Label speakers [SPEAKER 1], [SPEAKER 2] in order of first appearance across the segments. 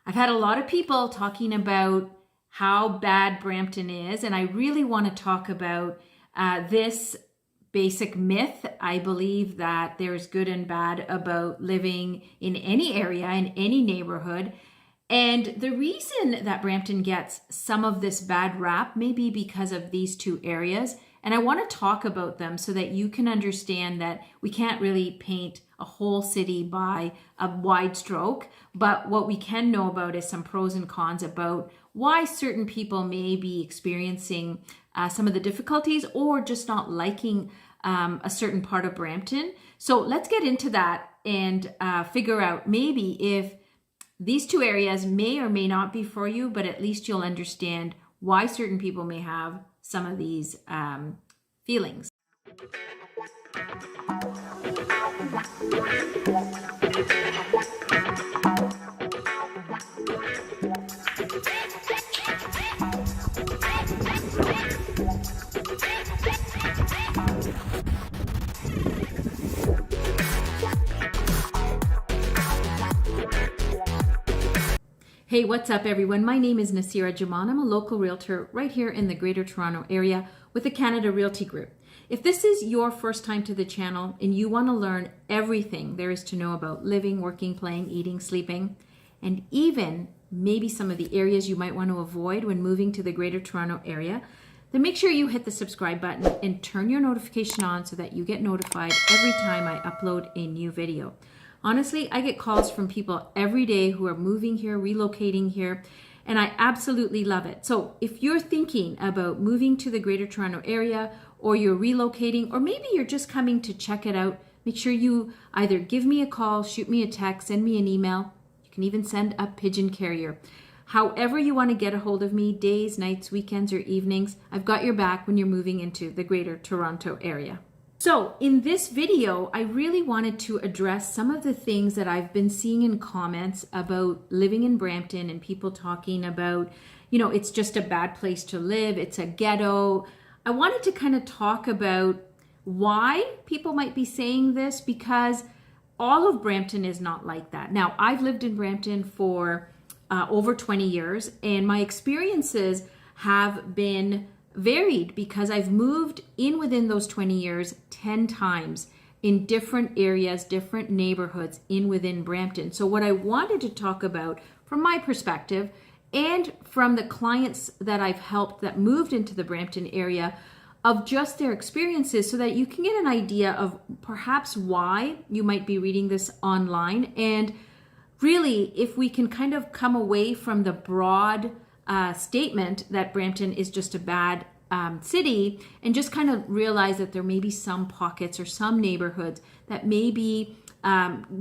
[SPEAKER 1] I've had a lot of people talking about how bad Brampton is, and I really want to talk about this basic myth. I believe that there's good and bad about living in any area, in any neighborhood. And the reason that Brampton gets some of this bad rap may be because of these two areas. And I want to talk about them so that you can understand that we can't really paint a whole city by a wide stroke. But what we can know about is some pros and cons about why certain people may be experiencing some of the difficulties or just not liking a certain part of Brampton. So let's get into that and figure out maybe if these two areas may or may not be for you, but at least you'll understand why certain people may have some of these feelings. Hey, what's up everyone? My name is Nasira Jamal. I'm a local realtor right here in the Greater Toronto area with the Canada Realty Group. If this is your first time to the channel and you want to learn everything there is to know about living, working, playing, eating, sleeping, and even maybe some of the areas you might want to avoid when moving to the Greater Toronto area, then make sure you hit the subscribe button and turn your notification on so that you get notified every time I upload a new video. Honestly, I get calls from people every day who are moving here, relocating here, and I absolutely love it. So if you're thinking about moving to the Greater Toronto area, or you're relocating, or maybe you're just coming to check it out, make sure you either give me a call, shoot me a text, send me an email. You can even send a pigeon carrier. However you want to get a hold of me, days, nights, weekends, or evenings, I've got your back when you're moving into the Greater Toronto area. So in this video, I really wanted to address some of the things that I've been seeing in comments about living in Brampton and people talking about, it's just a bad place to live, it's a ghetto. I wanted to kind of talk about why people might be saying this, because all of Brampton is not like that. Now, I've lived in Brampton for over 20 years, and my experiences have been varied because I've moved in within those 20 years 10 times in different areas, different neighborhoods in within Brampton. So what I wanted to talk about from my perspective and from the clients that I've helped that moved into the Brampton area, of just their experiences, so that you can get an idea of perhaps why you might be reading this online. And really, if we can kind of come away from the broad statement that Brampton is just a bad city, and just kind of realize that there may be some pockets or some neighborhoods that may be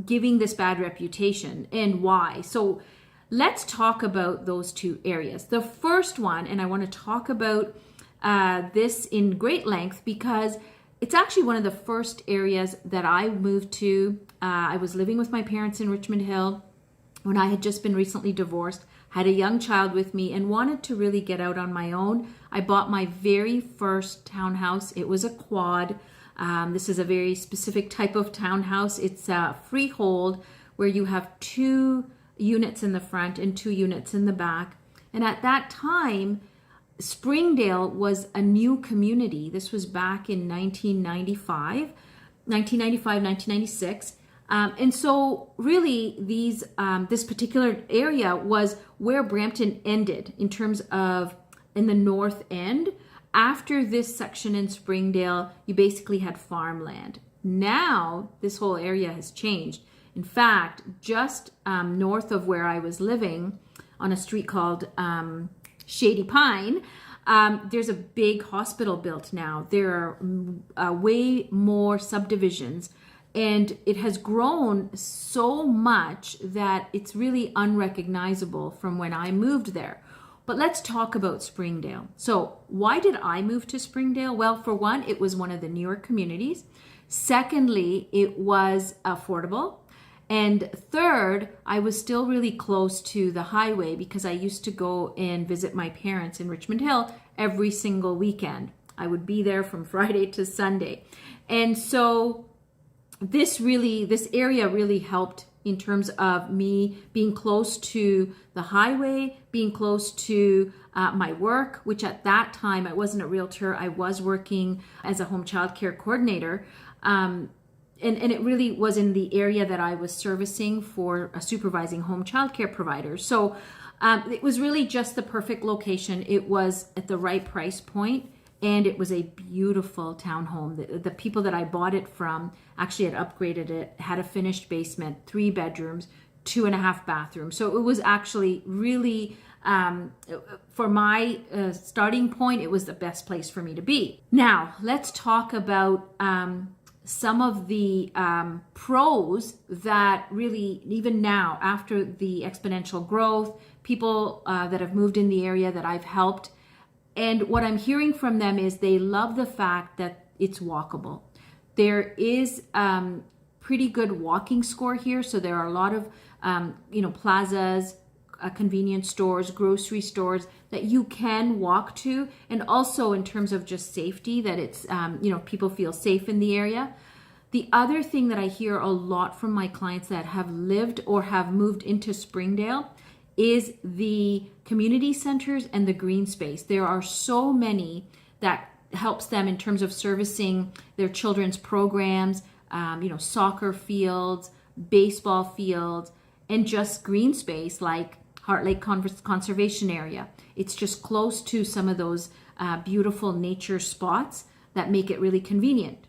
[SPEAKER 1] giving this bad reputation, and why. So let's talk about those two areas. The first one, and I want to talk about this in great length because it's actually one of the first areas that I moved to. I was living with my parents in Richmond Hill when I had just been recently divorced, had a young child with me, and wanted to really get out on my own. I bought my very first townhouse. It was a quad. This is a very specific type of townhouse. It's a freehold where you have 2 units in the front and 2 units in the back. And at that time, Springdale was a new community. This was back in 1996. And so really this particular area was where Brampton ended in terms of in the north end. After this section in Springdale, you basically had farmland. Now this whole area has changed. In fact, just north of where I was living on a street called Shady Pine, there's a big hospital built now. There are way more subdivisions. And it has grown so much that it's really unrecognizable from when I moved there. But let's talk about Springdale. So why did I move to Springdale? Well, for one, it was one of the newer communities. Secondly, it was affordable. And third, I was still really close to the highway because I used to go and visit my parents in Richmond Hill every single weekend. I would be there from Friday to Sunday. And so this area really helped in terms of me being close to the highway, being close to my work, which at that time I wasn't a realtor. I was working as a home child care coordinator. And it really was in the area that I was servicing for supervising home child care providers. So it was really just the perfect location. It was at the right price point, and it was a beautiful townhome. The people that I bought it from actually had upgraded it, had a finished basement, 3 bedrooms, 2.5 bathrooms. So it was actually really, for my starting point, it was the best place for me to be. Now, let's talk about some of the pros that really, even now, after the exponential growth, people that have moved in the area that I've helped, and what I'm hearing from them is they love the fact that it's walkable. There is pretty good walking score here, so there are a lot of plazas, convenience stores, grocery stores that you can walk to, and also in terms of just safety, that it's people feel safe in the area. The other thing that I hear a lot from my clients that have lived or have moved into Springdale is the community centers and the green space. There are so many that helps them in terms of servicing their children's programs, soccer fields, baseball fields, and just green space like Heart Lake Conservation Area. It's just close to some of those beautiful nature spots that make it really convenient.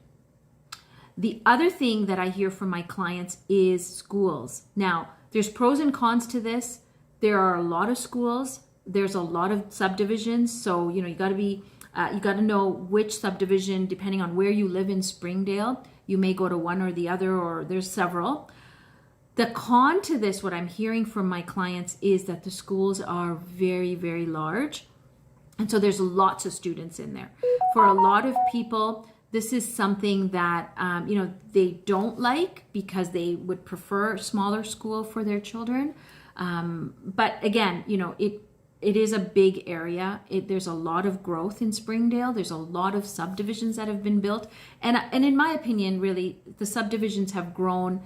[SPEAKER 1] The other thing that I hear from my clients is schools. Now, there's pros and cons to this. There are a lot of schools. There's a lot of subdivisions. So, you got to know which subdivision, depending on where you live in Springdale. You may go to one or the other, or there's several. The con to this, what I'm hearing from my clients, is that the schools are very, very large. And so there's lots of students in there. For a lot of people, this is something that, they don't like because they would prefer a smaller school for their children. But again, it is a big area. There's a lot of growth in Springdale. There's a lot of subdivisions that have been built. And in my opinion, really, the subdivisions have grown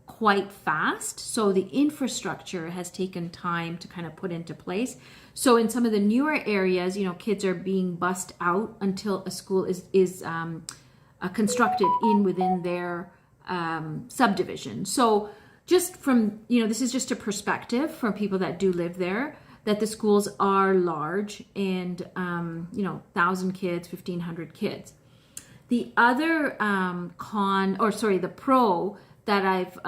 [SPEAKER 1] quite fast. So the infrastructure has taken time to kind of put into place. So in some of the newer areas, kids are being bussed out until a school is constructed within their subdivision. So just from, this is just a perspective from people that do live there, that the schools are large and, 1,000 kids, 1,500 kids. The other the pro that I've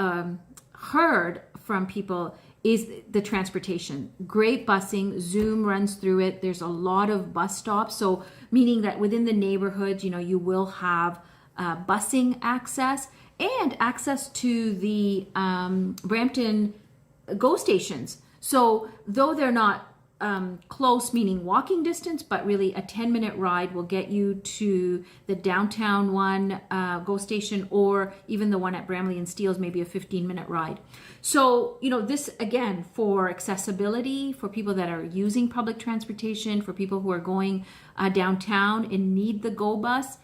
[SPEAKER 1] heard from people is the transportation. Great busing. Zoom runs through it. There's a lot of bus stops. So meaning that within the neighborhoods, you will have busing access and access to the Brampton GO stations. So though they're not close, meaning walking distance, but really a 10-minute ride will get you to the downtown one GO station, or even the one at Bramley and Steeles, maybe a 15-minute ride. So, this again, for accessibility, for people that are using public transportation, for people who are going downtown and need the GO bus,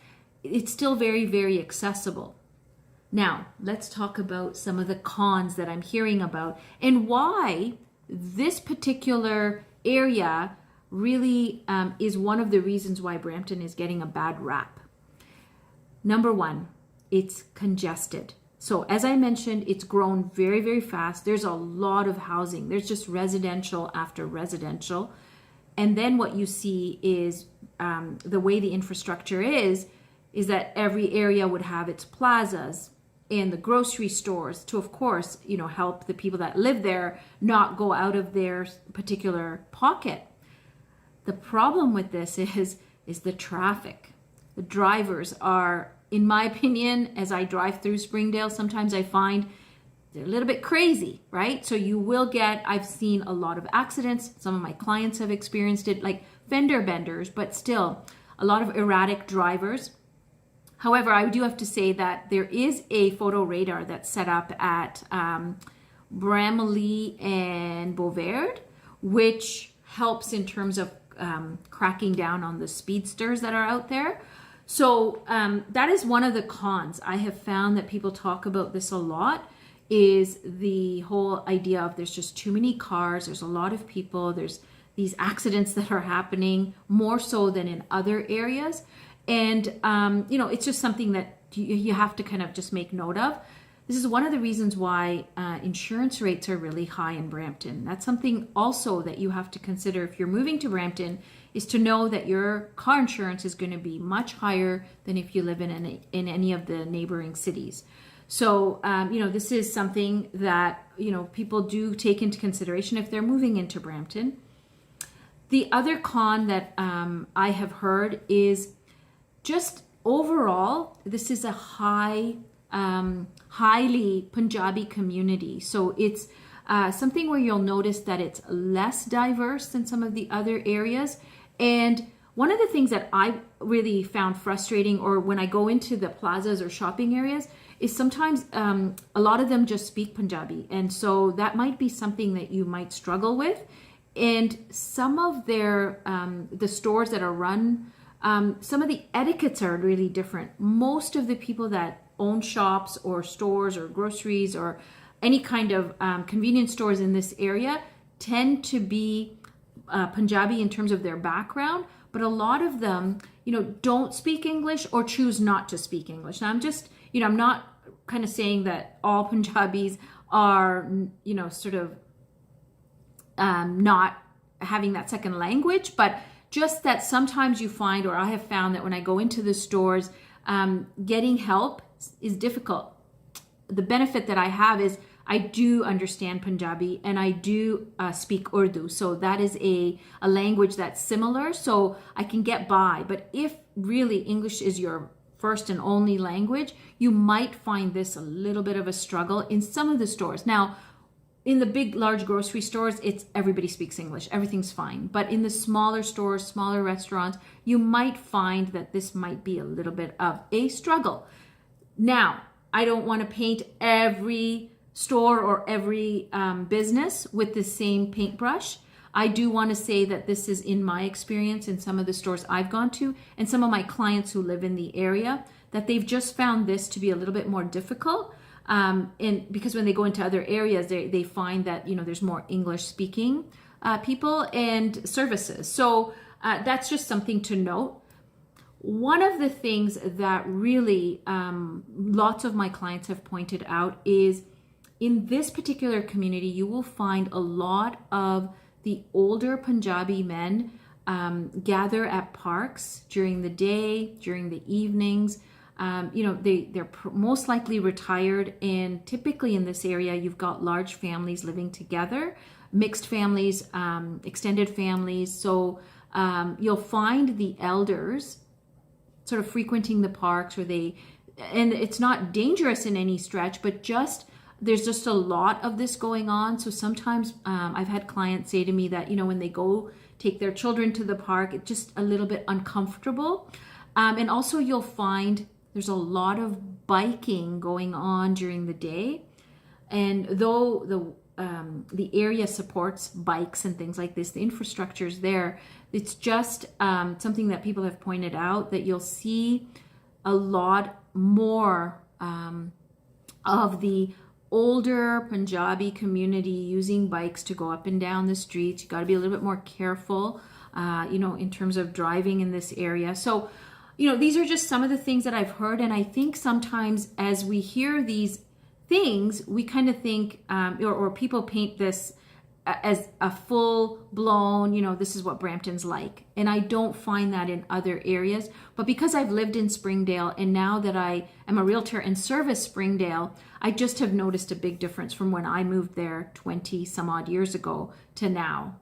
[SPEAKER 1] it's still very, very accessible. Now, let's talk about some of the cons that I'm hearing about and why this particular area really is one of the reasons why Brampton is getting a bad rap. Number one, it's congested. So as I mentioned, it's grown very, very fast. There's a lot of housing. There's just residential after residential. And then what you see is the way the infrastructure is that every area would have its plazas and the grocery stores to, of course, help the people that live there not go out of their particular pocket. The problem with this is the traffic. The drivers are, in my opinion, as I drive through Springdale, sometimes I find they're a little bit crazy, right? So you will I've seen a lot of accidents. Some of my clients have experienced it, like fender benders, but still a lot of erratic drivers. However, I do have to say that there is a photo radar that's set up at Bramley and Beauvard, which helps in terms of cracking down on the speedsters that are out there. So that is one of the cons. I have found that people talk about this a lot, is the whole idea of there's just too many cars, there's a lot of people, there's these accidents that are happening more so than in other areas. And, it's just something that you have to kind of just make note of. This is one of the reasons why insurance rates are really high in Brampton. That's something also that you have to consider if you're moving to Brampton, is to know that your car insurance is going to be much higher than if you live in any of the neighboring cities. So, this is something that, people do take into consideration if they're moving into Brampton. The other con that I have heard is just overall, this is a highly Punjabi community. So it's something where you'll notice that it's less diverse than some of the other areas. And one of the things that I really found frustrating, or when I go into the plazas or shopping areas, is sometimes a lot of them just speak Punjabi. And so that might be something that you might struggle with. And some of their, the stores that are run, some of the etiquettes are really different. Most of the people that own shops or stores or groceries or any kind of convenience stores in this area tend to be Punjabi in terms of their background, but a lot of them, don't speak English or choose not to speak English. Now I'm just, I'm not kind of saying that all Punjabis are, sort of not having that second language, but just that sometimes you find, or I have found that when I go into the stores, getting help is difficult. The benefit that I have is I do understand Punjabi and I do speak Urdu. So that is a language that's similar, so I can get by. But if really English is your first and only language, you might find this a little bit of a struggle in some of the stores. Now, in the big, large grocery stores, it's everybody speaks English. Everything's fine. But in the smaller stores, smaller restaurants, you might find that this might be a little bit of a struggle. Now, I don't want to paint every store or every business with the same paintbrush. I do want to say that this is in my experience in some of the stores I've gone to and some of my clients who live in the area, that they've just found this to be a little bit more difficult. And because when they go into other areas, they find that, there's more English speaking people and services. So that's just something to note. One of the things that really lots of my clients have pointed out is in this particular community, you will find a lot of the older Punjabi men gather at parks during the day, during the evenings. They're most likely retired, and typically in this area, you've got large families living together, mixed families, extended families. So you'll find the elders sort of frequenting the parks, and it's not dangerous in any stretch, but there's just a lot of this going on. So sometimes I've had clients say to me that, when they go take their children to the park, it's just a little bit uncomfortable. And also you'll find there's a lot of biking going on during the day. And though the area supports bikes and things like this, the infrastructure is there, it's just something that people have pointed out, that you'll see a lot more of the older Punjabi community using bikes to go up and down the streets. You got to be a little bit more careful, in terms of driving in this area. So, these are just some of the things that I've heard. And I think sometimes as we hear these things, we kind of think, or people paint this as a full-blown, this is what Brampton's like. And I don't find that in other areas. But because I've lived in Springdale, and now that I am a realtor and service Springdale, I just have noticed a big difference from when I moved there 20 some odd years ago to now.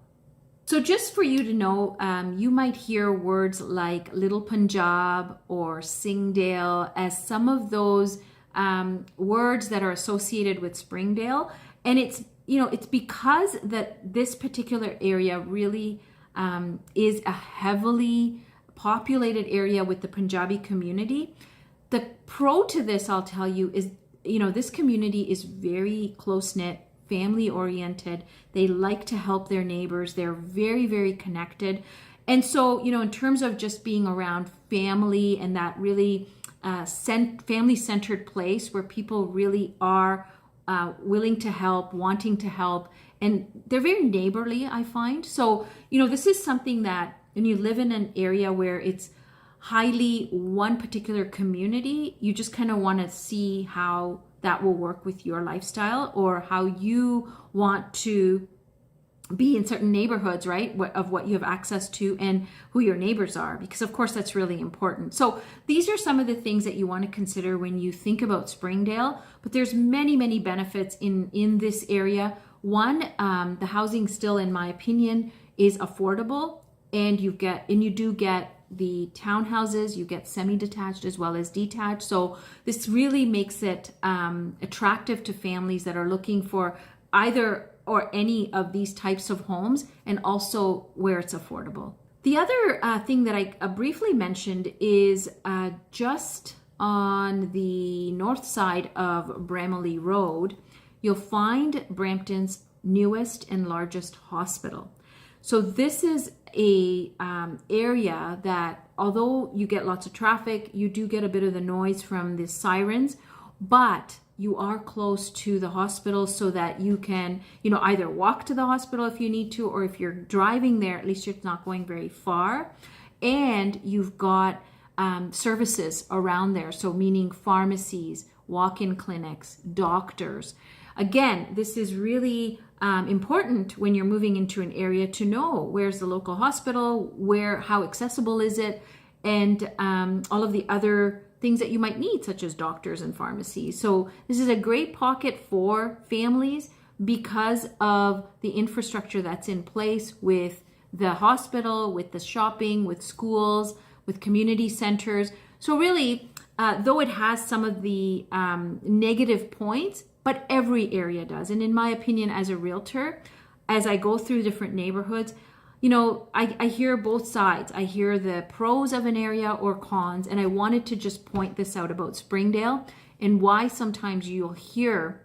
[SPEAKER 1] So just for you to know, you might hear words like Little Punjab or Singdale as some of those words that are associated with Springdale. And it's because that this particular area really is a heavily populated area with the Punjabi community. The pro to this, I'll tell you, is, this community is very close-knit, family-oriented. They like to help their neighbors. They're very, very connected. And so, in terms of just being around family and that really family-centered place where people really are willing to help, wanting to help, and they're very neighborly, I find. So, this is something that when you live in an area where it's highly one particular community, you just kind of want to see how that will work with your lifestyle, or how you want to be in certain neighborhoods, right? Of what you have access to and who your neighbors are, because of course that's really important. So these are some of the things that you want to consider when you think about Springdale, but there's many benefits in this area. One, the housing still, in my opinion, is affordable, and you do get the townhouses, you get semi-detached as well as detached. So this really makes it attractive to families that are looking for either or any of these types of homes, and also where it's affordable. The other thing that I briefly mentioned is just on the north side of Bramalea Road, you'll find Brampton's newest and largest hospital. So this is a area that, although you get lots of traffic, you do get a bit of the noise from the sirens, but you are close to the hospital, so that you can, either walk to the hospital if you need to, or if you're driving there, at least you're not going very far. And you've got services around there. So meaning pharmacies, walk-in clinics, doctors. Again, this is really important when you're moving into an area to know where's the local hospital, how accessible is it, and all of the other things that you might need, such as doctors and pharmacies. So this is a great pocket for families because of the infrastructure that's in place with the hospital, with the shopping, with schools, with community centers. So really, though it has some of the negative points, but every area does. And in my opinion, as a realtor, as I go through different neighborhoods, I hear both sides. I hear the pros of an area or cons, and I wanted to just point this out about Springdale and why sometimes you'll hear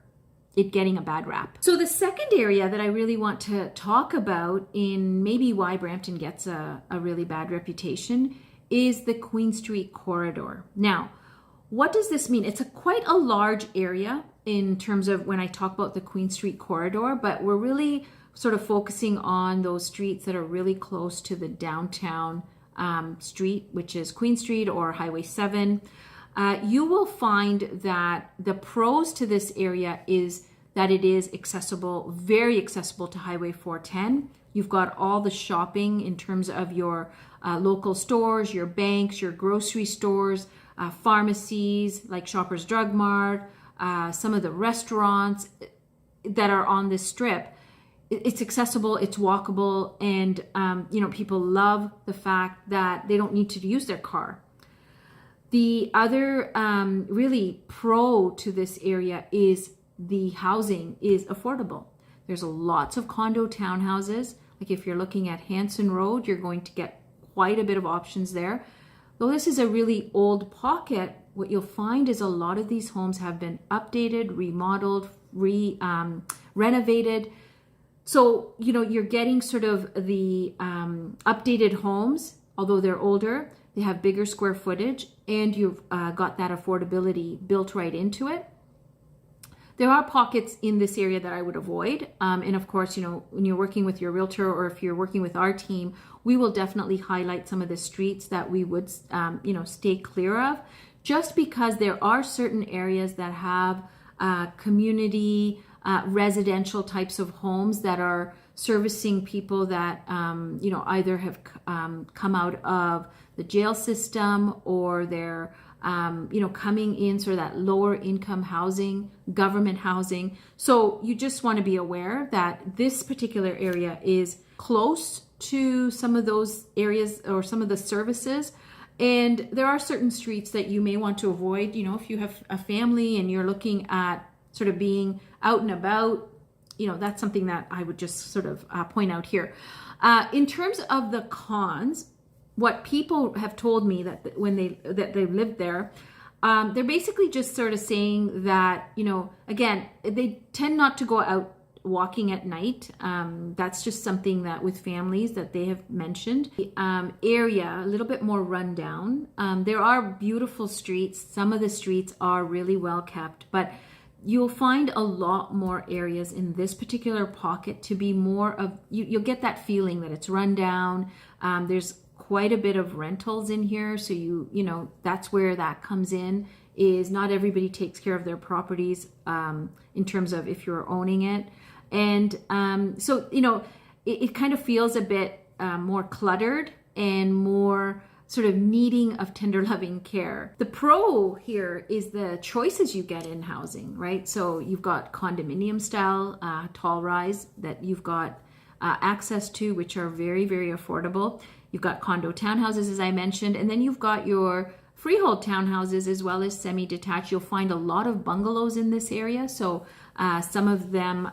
[SPEAKER 1] it getting a bad rap. So the second area that I really want to talk about in maybe why Brampton gets a really bad reputation is the Queen Street corridor. Now, what does this mean? It's quite a large area in terms of when I talk about the Queen Street corridor, but we're really sort of focusing on those streets that are really close to the downtown street, which is Queen Street or Highway 7. You will find that the pros to this area is that it is accessible, very accessible to Highway 410. You've got all the shopping in terms of your local stores, your banks, your grocery stores, pharmacies like Shoppers Drug Mart, some of the restaurants that are on this strip. It's accessible, it's walkable, and people love the fact that they don't need to use their car. The other really pro to this area is the housing is affordable. There's lots of condo townhouses. Like if you're looking at Hanson Road, you're going to get quite a bit of options there. Though this is a really old pocket, what you'll find is a lot of these homes have been updated, remodeled, renovated. So, you're getting sort of the updated homes, although they're older, they have bigger square footage, and you've got that affordability built right into it. There are pockets in this area that I would avoid. And of course, when you're working with your realtor or if you're working with our team, we will definitely highlight some of the streets that we would, stay clear of, just because there are certain areas that have community residential types of homes that are servicing people that either have come out of the jail system, or they're coming in sort of that lower income housing, government housing. So you just want to be aware that this particular area is close to some of those areas or some of the services. And there are certain streets that you may want to avoid. If you have a family and you're looking at sort of being out and about, that's something that I would just sort of point out here. In terms of the cons, what people have told me that when they lived there, they're basically just sort of saying that, again, they tend not to go out walking at night. That's just something that with families that they have mentioned. Area, a little bit more rundown. There are beautiful streets. Some of the streets are really well kept, but you'll find a lot more areas in this particular pocket to be more of, you'll get that feeling that it's run down. There's quite a bit of rentals in here. So you know, that's where that comes in, is not everybody takes care of their properties in terms of if you're owning it. And so, you know, it kind of feels a bit more cluttered and more sort of needing of tender loving care. The pro here is the choices you get in housing, right? So you've got condominium style tall rise that you've got access to, which are very, very affordable. You've got condo townhouses, as I mentioned, and then you've got your freehold townhouses as well as semi-detached. You'll find a lot of bungalows in this area. So some of them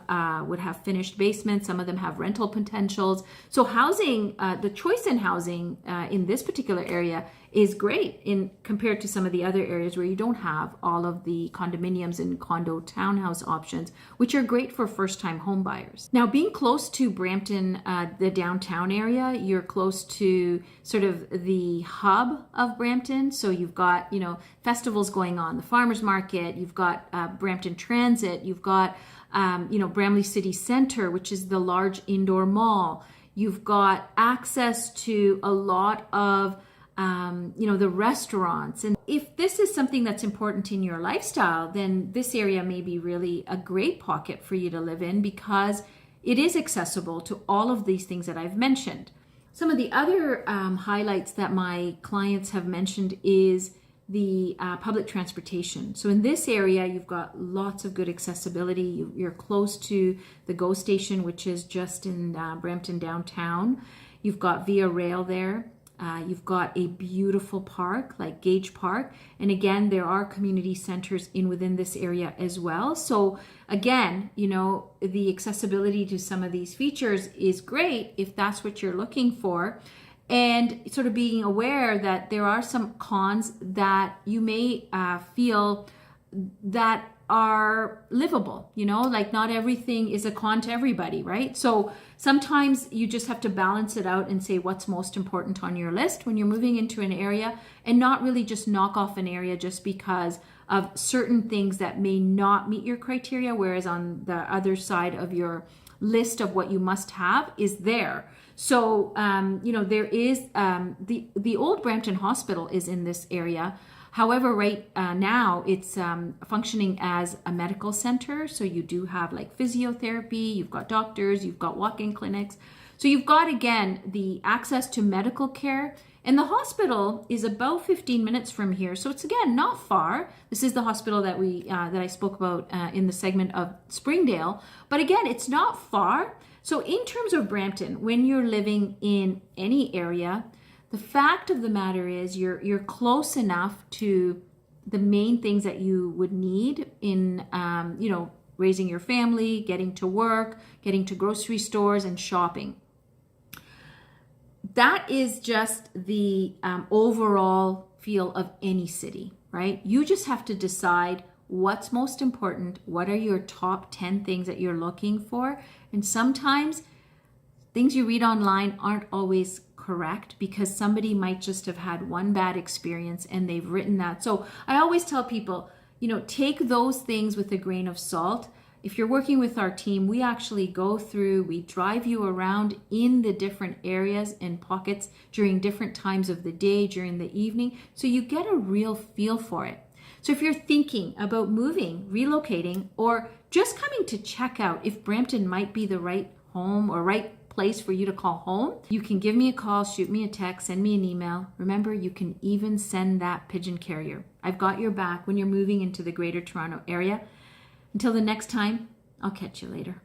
[SPEAKER 1] would have finished basements, some of them have rental potentials. So housing, the choice in housing in this particular area is great in compared to some of the other areas where you don't have all of the condominiums and condo townhouse options, which are great for first-time home buyers. Now, being close to Brampton, the downtown area, you're close to sort of the hub of Brampton. So you've got, you know, festivals going on, the farmers market, you've got Brampton Transit, you've got, you know, Bramley City Centre, which is the large indoor mall. You've got access to a lot of you know, the restaurants. And if this is something that's important in your lifestyle, then this area may be really a great pocket for you to live in because it is accessible to all of these things that I've mentioned. Some of the other highlights that my clients have mentioned is the public transportation. So in this area, you've got lots of good accessibility. You're close to the GO station, which is just in Brampton downtown. You've got Via Rail there. You've got a beautiful park like Gage Park. And again, there are community centers within this area as well. So again, you know, the accessibility to some of these features is great if that's what you're looking for. And sort of being aware that there are some cons that you may feel that are livable, you know, like not everything is a con to everybody, right? So sometimes you just have to balance it out and say what's most important on your list when you're moving into an area, and not really just knock off an area just because of certain things that may not meet your criteria, whereas on the other side of your list of what you must have is there. So, you know, there is the old Brampton Hospital is in this area. However, right now it's functioning as a medical center. So you do have like physiotherapy, you've got doctors, you've got walk-in clinics. So you've got, again, the access to medical care. And the hospital is about 15 minutes from here. So it's, again, not far. This is the hospital that that I spoke about in the segment of Springdale. But again, it's not far. So in terms of Brampton, when you're living in any area, the fact of the matter is you're close enough to the main things that you would need in, you know, raising your family, getting to work, getting to grocery stores, and shopping. That is just the overall feel of any city, right? You just have to decide what's most important, what are your top 10 things that you're looking for, and sometimes things you read online aren't always correct because somebody might just have had one bad experience and they've written that. So I always tell people, you know, take those things with a grain of salt. If you're working with our team, we actually go through, we drive you around in the different areas and pockets during different times of the day, during the evening, so you get a real feel for it. So if you're thinking about moving, relocating, or just coming to check out if Brampton might be the right home or right place for you to call home, you can give me a call, shoot me a text, send me an email. Remember, you can even send that pigeon carrier. I've got your back when you're moving into the Greater Toronto Area. Until the next time, I'll catch you later.